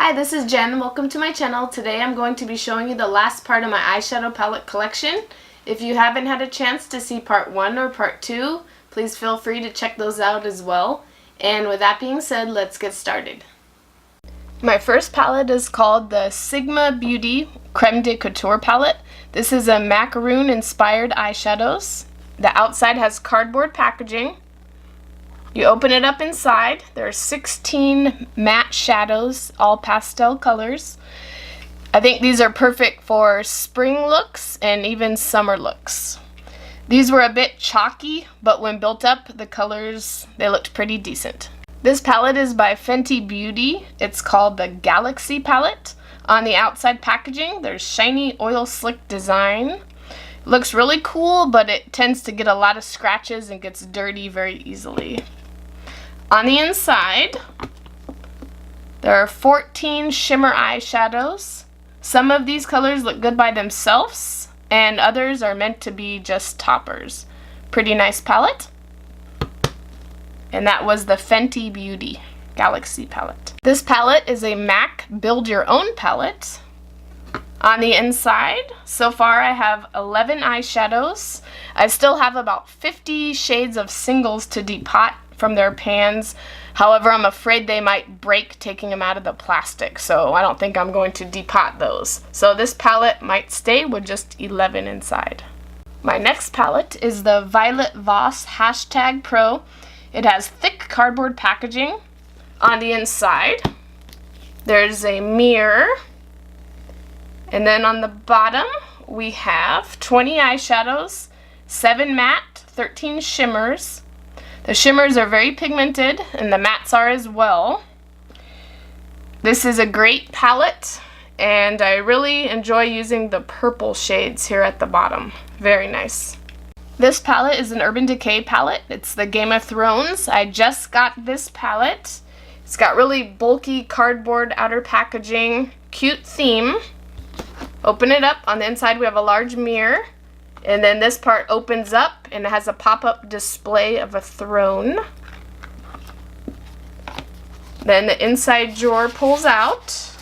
Hi, this is Jen. Welcome to my channel. Today I'm going to be showing you the last part of my eyeshadow palette collection. If you haven't had a chance to see part 1 or part 2, please feel free to check those out as well. And with that being said, let's get started. My first palette is called the Sigma Beauty Creme de Couture palette. This is a macaroon inspired eyeshadows. The outside has cardboard packaging. You open it up inside. There are 16 matte shadows, all pastel colors. I think these are perfect for spring looks and even summer looks. These were a bit chalky, but when built up, the colors, they looked pretty decent. This palette is by Fenty Beauty. It's called the Galaxy palette. On the outside packaging, there's shiny oil slick design. Looks really cool, but it tends to get a lot of scratches and gets dirty very easily. On the inside, there are 14 shimmer eyeshadows. Some of these colors look good by themselves, and others are meant to be just toppers. Pretty nice palette. And that was the Fenty Beauty Galaxy palette. This palette is a MAC Build Your Own palette. On the inside, so far I have 11 eyeshadows. I still have about 50 shades of singles to depot from their pans. However, I'm afraid they might break taking them out of the plastic, so I don't think I'm going to depot those. So this palette might stay with just 11 inside. My next palette is the Violet Voss Hashtag Pro. It has thick cardboard packaging. On the inside, there's a mirror. And then on the bottom, we have 20 eyeshadows, 7 matte, 13 shimmers. The shimmers are very pigmented, and the mattes are as well. This is a great palette, and I really enjoy using the purple shades here at the bottom. Very nice. This palette is an Urban Decay palette. It's the Game of Thrones. I just got this palette. It's got really bulky cardboard outer packaging, cute theme. Open it up. On the inside we have a large mirror, and then this part opens up and it has a pop-up display of a throne. Then the inside drawer pulls out.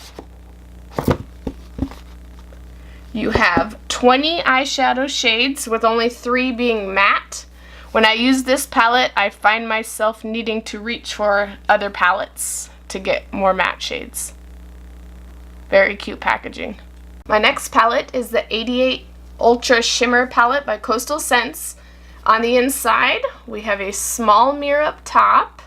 You have 20 eyeshadow shades with only 3 being matte. When I use this palette, I find myself needing to reach for other palettes to get more matte shades. Very cute packaging. My next palette is the 88 Ultra Shimmer palette by Coastal Scents. On the inside, we have a small mirror up top,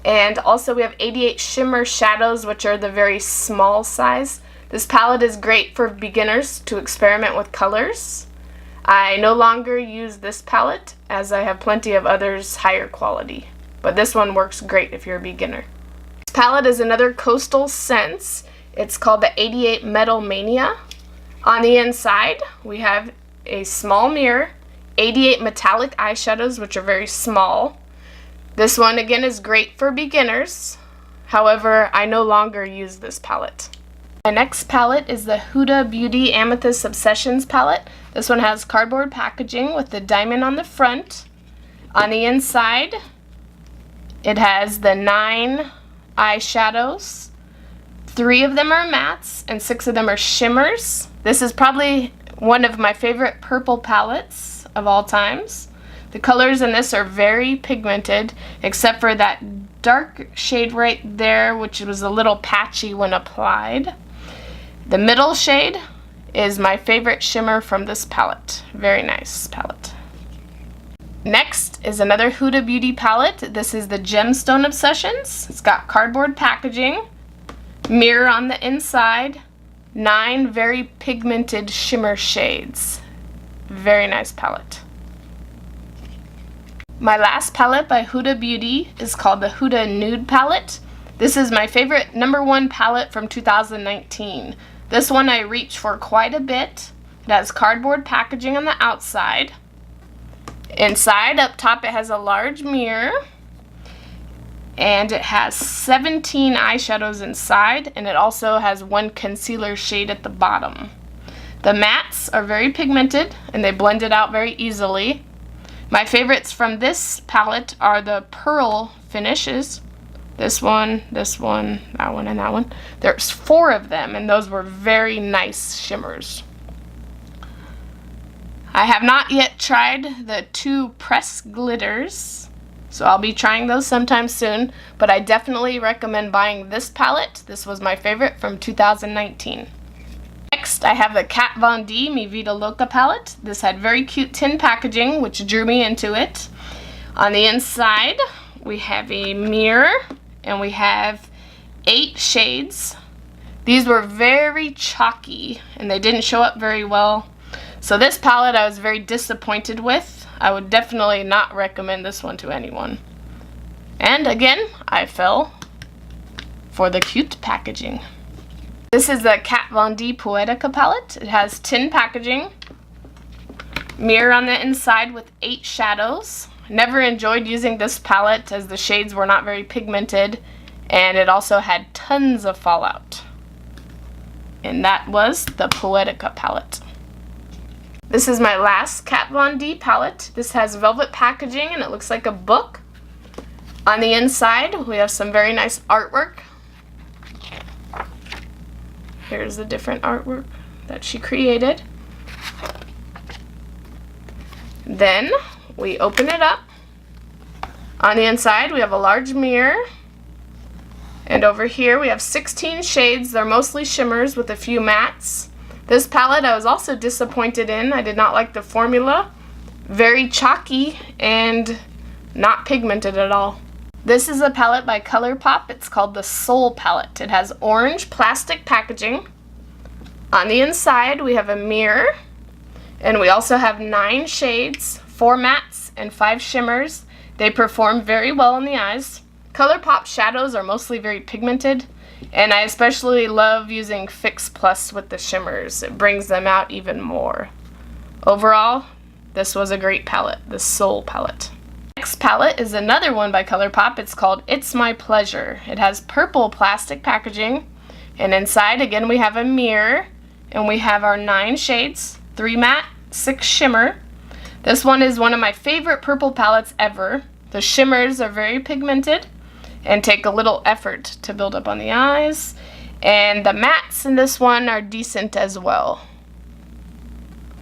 and also we have 88 Shimmer Shadows, which are the very small size. This palette is great for beginners to experiment with colors. I no longer use this palette as I have plenty of others higher quality, but this one works great if you're a beginner. This palette is another Coastal Scents. It's called the 88 Metal Mania. On the inside, we have a small mirror, 88 metallic eyeshadows, which are very small. This one, again, is great for beginners. However, I no longer use this palette. My next palette is the Huda Beauty Amethyst Obsessions palette. This one has cardboard packaging with the diamond on the front. On the inside, it has the 9 eyeshadows. 3 of them are mattes and 6 of them are shimmers. This is probably one of my favorite purple palettes of all times. The colors in this are very pigmented, except for that dark shade right there, which was a little patchy when applied. The middle shade is my favorite shimmer from this palette. Very nice palette. Next is another Huda Beauty palette. This is the Gemstone Obsessions. It's got cardboard packaging, mirror on the inside, 9 very pigmented shimmer shades. Very nice palette. My last palette by Huda Beauty is called the Huda Nude palette. This is my favorite #1 palette from 2019. This one I reach for quite a bit. It has cardboard packaging on the outside. Inside, up top, it has a large mirror. And it has 17 eyeshadows inside, and it also has 1 concealer shade at the bottom. The mattes are very pigmented, and they blend it out very easily. My favorites from this palette are the pearl finishes, this one, that one, and that one. There's 4 of them, and those were very nice shimmers. I have not yet tried the 2 press glitters, so I'll be trying those sometime soon, but I definitely recommend buying this palette. This was my favorite from 2019. Next, I have the Kat Von D Mi Vida Loca palette. This had very cute tin packaging, which drew me into it. On the inside, we have a mirror, and we have 8 shades. These were very chalky, and they didn't show up very well. So this palette I was very disappointed with. I would definitely not recommend this one to anyone. And again, I fell for the cute packaging. This is the Kat Von D Poetica palette. It has tin packaging, mirror on the inside with 8 shadows. Never enjoyed using this palette as the shades were not very pigmented, and it also had tons of fallout. And that was the Poetica palette. This is my last Kat Von D palette. This has velvet packaging and it looks like a book. On the inside, we have some very nice artwork. Here's the different artwork that she created. Then we open it up. On the inside, we have a large mirror. And over here, we have 16 shades. They're mostly shimmers with a few mattes. This palette I was also disappointed in. I did not like the formula. Very chalky and not pigmented at all. This is a palette by ColourPop. It's called the Soul palette. It has orange plastic packaging. On the inside we have a mirror, and we also have 9 shades, 4 mattes and 5 shimmers. They perform very well in the eyes. ColourPop shadows are mostly very pigmented, and I especially love using Fix Plus with the shimmers. It brings them out even more. Overall, this was a great palette, the Soul palette. Next palette is another one by ColourPop. It's called It's My Pleasure. It has purple plastic packaging, and inside again we have a mirror, and we have our 9 shades, 3 matte, 6 shimmer. This one is one of my favorite purple palettes ever. The shimmers are very pigmented and take a little effort to build up on the eyes, and the mattes in this one are decent as well.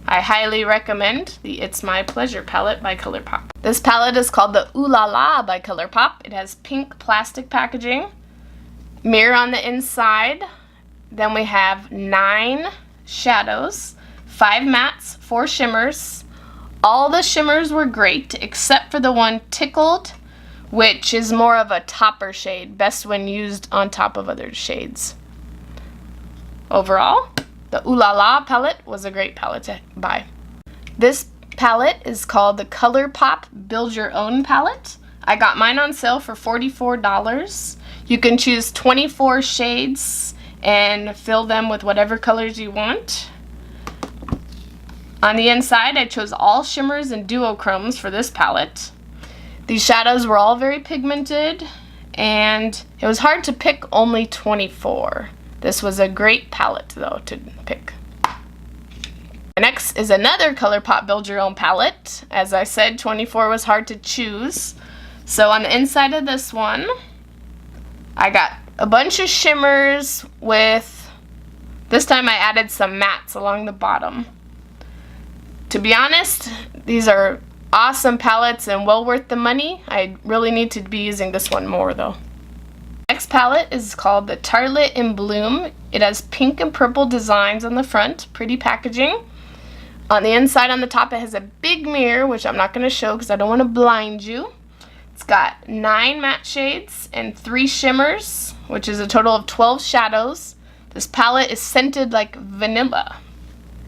I highly recommend the It's My Pleasure palette by ColourPop. This palette is called the Ooh La La by ColourPop. It has pink plastic packaging, mirror on the inside. Then we have 9 shadows, 5 mattes, 4 shimmers. All the shimmers were great except for the one Tickled, which is more of a topper shade, best when used on top of other shades. Overall, the Ooh La La palette was a great palette to buy. This palette is called the ColourPop Build Your Own palette. I got mine on sale for $44. You can choose 24 shades and fill them with whatever colors you want. On the inside, I chose all shimmers and duochromes for this palette. These shadows were all very pigmented, and it was hard to pick only 24. This was a great palette, though, to pick. Next is another ColourPop Build Your Own palette. As I said, 24 was hard to choose. So on the inside of this one, I got a bunch of shimmers with, this time I added some mattes along the bottom. To be honest, these are awesome palettes and well worth the money. I really need to be using this one more though. Next palette is called the Tarte in Bloom. It has pink and purple designs on the front, pretty packaging. On the inside on the top it has a big mirror, which I'm not going to show because I don't want to blind you. It's got 9 matte shades and 3 shimmers, which is a total of 12 shadows. This palette is scented like vanilla.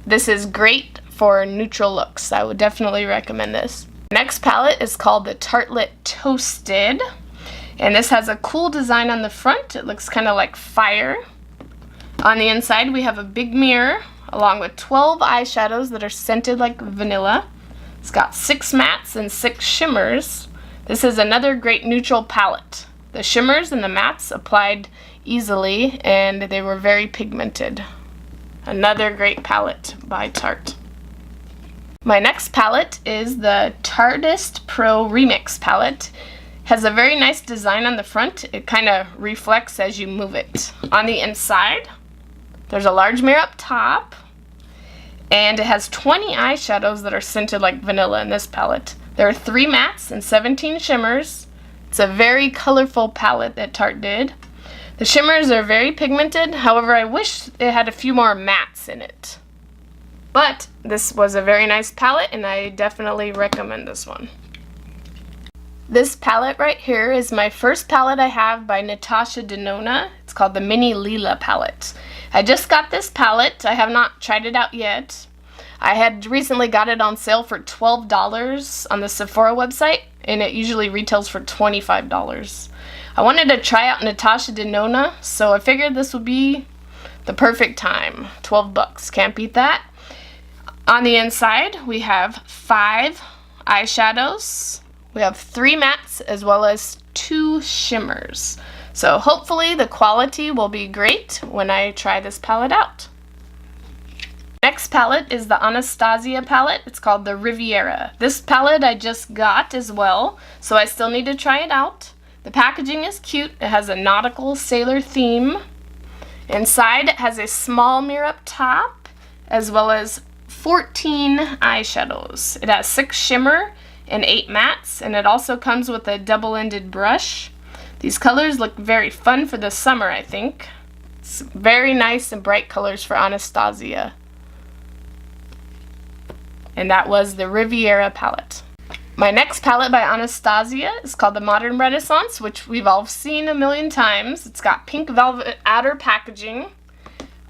This is great for neutral looks. I would definitely recommend this. Next palette is called the Tartelette Toasted, and this has a cool design on the front. It looks kind of like fire. On the inside we have a big mirror along with 12 eyeshadows that are scented like vanilla. It's got 6 mattes and 6 shimmers. This is another great neutral palette. The shimmers and the mattes applied easily, and they were very pigmented. Another great palette by Tarte. My next palette is the Tarteist Pro Remix palette. Has a very nice design on the front. It kind of reflects as you move it. On the inside, there's a large mirror up top, and it has 20 eyeshadows that are scented like vanilla in this palette. There are 3 mattes and 17 shimmers. It's a very colorful palette that Tarte did. The shimmers are very pigmented, however I wish it had a few more mattes in it. But this was a very nice palette and I definitely recommend this one. This palette right here is my first palette I have by Natasha Denona. It's called the Mini Lila palette. I just got this palette. I have not tried it out yet. I had recently got it on sale for $12 on the Sephora website, and it usually retails for $25. I wanted to try out Natasha Denona, so I figured this would be the perfect time. 12 bucks, can't beat that. On the inside, we have 5 eyeshadows. We have 3 mattes as well as 2 shimmers. So hopefully the quality will be great when I try this palette out. Next palette is the Anastasia palette. It's called the Riviera. This palette I just got as well, so I still need to try it out. The packaging is cute. It has a nautical sailor theme. Inside it has a small mirror up top as well as 14 eyeshadows. It has 6 shimmer and 8 mattes, and it also comes with a double-ended brush. These colors look very fun for the summer, I think. It's very nice and bright colors for Anastasia. And that was the Riviera palette. My next palette by Anastasia is called the Modern Renaissance, which we've all seen a million times. It's got pink velvet outer packaging.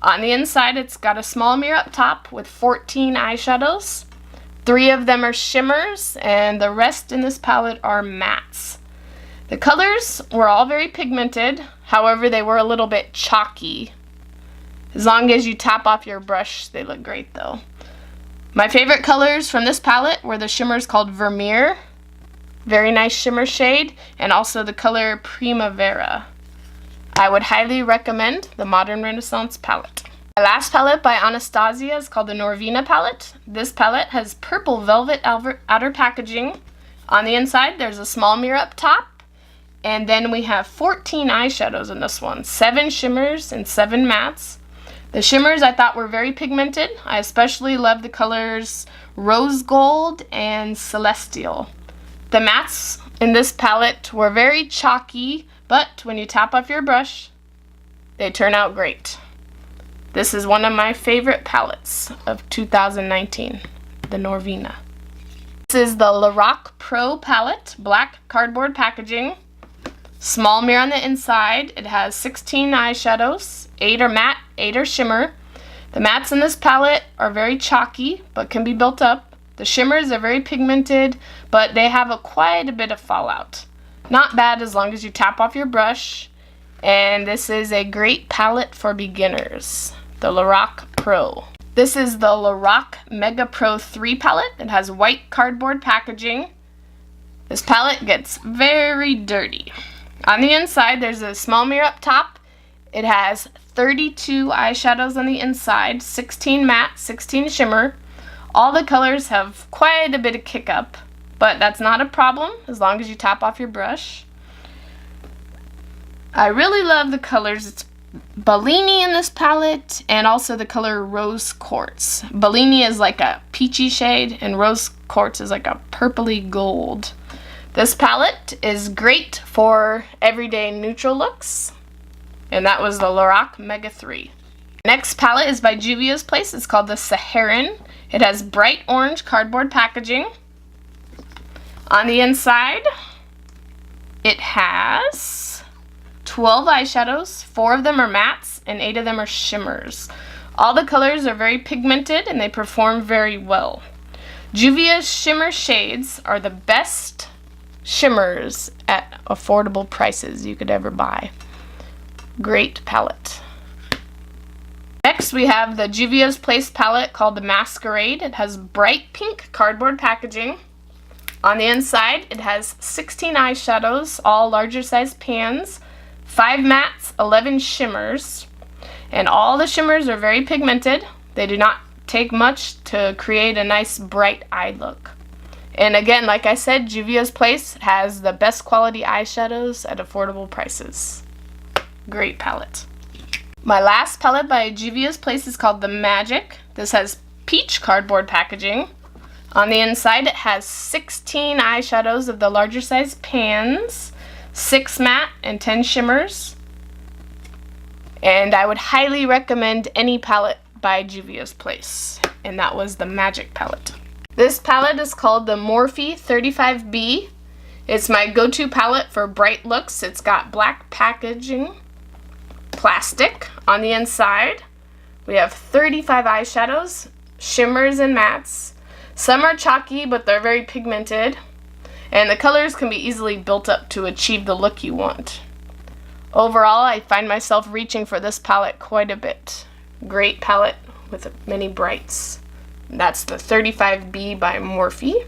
On the inside, it's got a small mirror up top with 14 eyeshadows. 3 of them are shimmers, and the rest in this palette are mattes. The colors were all very pigmented, however they were a little bit chalky. As long as you tap off your brush, they look great though. My favorite colors from this palette were the shimmers called Vermeer, very nice shimmer shade, and also the color Primavera. I would highly recommend the Modern Renaissance palette. My last palette by Anastasia is called the Norvina palette. This palette has purple velvet outer packaging. On the inside, there's a small mirror up top, and then we have 14 eyeshadows in this one, 7 shimmers and 7 mattes. The shimmers I thought were very pigmented. I especially love the colors Rose Gold and Celestial. The mattes in this palette were very chalky, but when you tap off your brush, they turn out great. This is one of my favorite palettes of 2019, the Norvina. This is the Lorac Pro palette, black cardboard packaging. Small mirror on the inside. It has 16 eyeshadows, 8 are matte, 8 are shimmer. The mattes in this palette are very chalky, but can be built up. The shimmers are very pigmented, but they have quite a bit of fallout. Not bad as long as you tap off your brush. And this is a great palette for beginners, the Lorac Pro. This is the Lorac Mega Pro 3 palette. It has white cardboard packaging. This palette gets very dirty. On the inside, there's a small mirror up top. It has 32 eyeshadows on the inside, 16 matte, 16 shimmer. All the colors have quite a bit of kick up, but that's not a problem as long as you tap off your brush. I really love the colors. It's Bellini in this palette, and also the color Rose Quartz. Bellini is like a peachy shade, and Rose Quartz is like a purpley gold. This palette is great for everyday neutral looks, and that was the Lorac Mega 3. Next palette is by Juvia's Place. It's called the Saharan. It has bright orange cardboard packaging. On the inside, it has 12 eyeshadows. 4 of them are mattes, and 8 of them are shimmers. All the colors are very pigmented, and they perform very well. Juvia's shimmer shades are the best shimmers at affordable prices you could ever buy. Great palette. Next we have the Juvia's Place palette called the Masquerade. It has bright pink cardboard packaging. On the inside it has 16 eyeshadows, all larger size pans, 5 mattes, 11 shimmers, and all the shimmers are very pigmented. They do not take much to create a nice bright eye look. And again, like I said, Juvia's Place has the best quality eyeshadows at affordable prices. Great palette. My last palette by Juvia's Place is called The Magic. This has peach cardboard packaging. On the inside it has 16 eyeshadows of the larger size pans, 6 matte and 10 shimmers. And I would highly recommend any palette by Juvia's Place. And that was the Magic palette. This palette is called the Morphe 35B. It's my go-to palette for bright looks. It's got black packaging, plastic on the inside. We have 35 eyeshadows, shimmers and mattes. Some are chalky, but they're very pigmented. And the colors can be easily built up to achieve the look you want. Overall, I find myself reaching for this palette quite a bit. Great palette with many brights. That's the 35B by Morphe.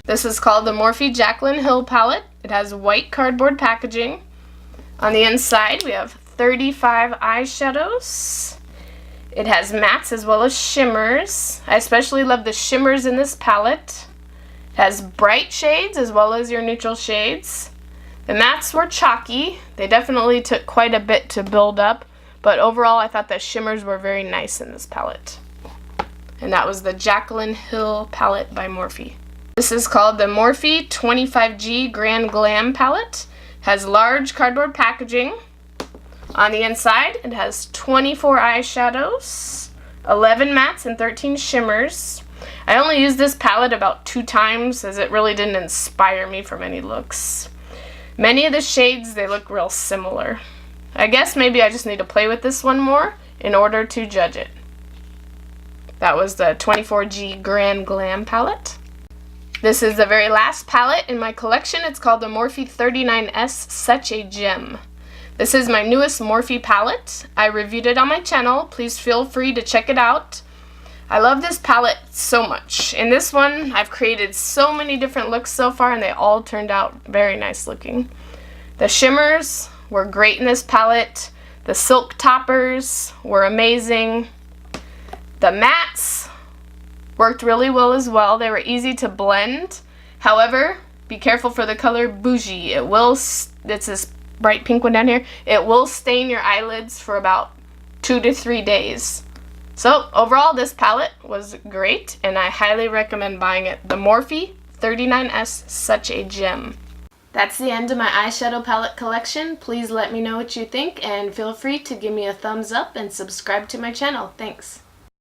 This is called the Morphe Jaclyn Hill palette. It has white cardboard packaging. On the inside, we have 35 eyeshadows. It has mattes as well as shimmers. I especially love the shimmers in this palette. It has bright shades as well as your neutral shades. The mattes were chalky. They definitely took quite a bit to build up, but overall I thought the shimmers were very nice in this palette. And that was the Jaclyn Hill palette by Morphe. This is called the Morphe 25G Grand Glam palette. It has large cardboard packaging. On the inside, it has 24 eyeshadows, 11 mattes, and 13 shimmers. I only used this palette about 2 times as it really didn't inspire me for many looks. Many of the shades, they look real similar. I guess maybe I just need to play with this one more in order to judge it. That was the 24G Grand Glam palette. This is the very last palette in my collection. It's called the Morphe 39S Such a Gem. This is my newest Morphe palette. I reviewed it on my channel. Please feel free to check it out. I love this palette so much. In this one, I've created so many different looks so far and they all turned out very nice looking. The shimmers were great in this palette. The silk toppers were amazing. The mattes worked really well as well. They were easy to blend. However, be careful for the color Bougie. It's this bright pink one down here. It will stain your eyelids for about 2 to 3 days. So overall, this palette was great and I highly recommend buying it. The Morphe 39S Such a Gem. That's the end of my eyeshadow palette collection. Please let me know what you think and feel free to give me a thumbs up and subscribe to my channel. Thanks.